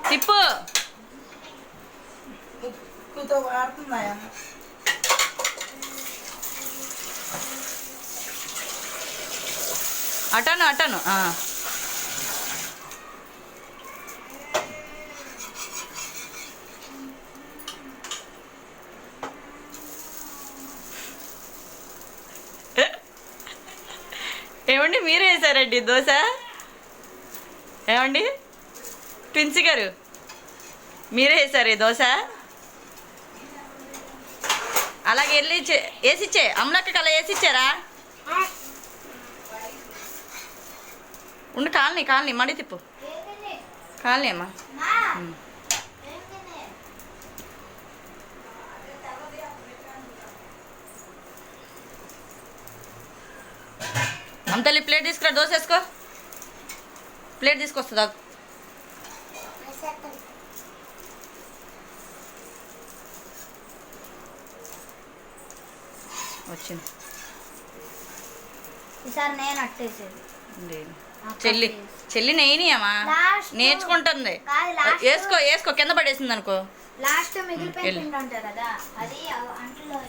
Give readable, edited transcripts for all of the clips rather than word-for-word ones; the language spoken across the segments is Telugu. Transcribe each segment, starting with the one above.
తిప్పు. ముక్కుతో వాడుతున్నాయా? అటను అటను. ఏమండి మీరే వేసారండి దోశ? ఏమండి ట్విన్సీ గారు మీరే వేసారు ఈ దోశ? అలాగే వెళ్ళి వేసిచ్చే అమ్మలక్కకి అలా వేసిచ్చారా? ఉండు కాలనీ కాలనీ మడి తిప్పు. కాలనీ అమ్మా. అమ్మతల్లి ప్లేట్ తీసుకురా, దోశ వేసుకో. ప్లేట్ తీసుకొస్తుందా? వచ్చింది. ఈసారి నేను అట్టేసేది. చెల్లి నెయ్యనియమ్మా, నేర్చుకుంటుంది. వేసుకో వేసుకో, కింద పడేసింది అనుకో. లాస్ట్ మిగిలిపోయి ఉంటారు కదా, అది అంట్లో.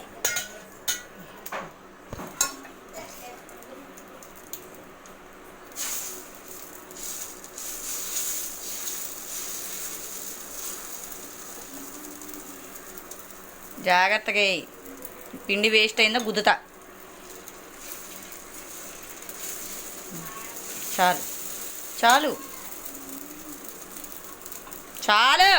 జాగ్రత్తగా పిండి వేస్ట్ అయిందో గుద్దుతా. చాలు చాలు చాలు.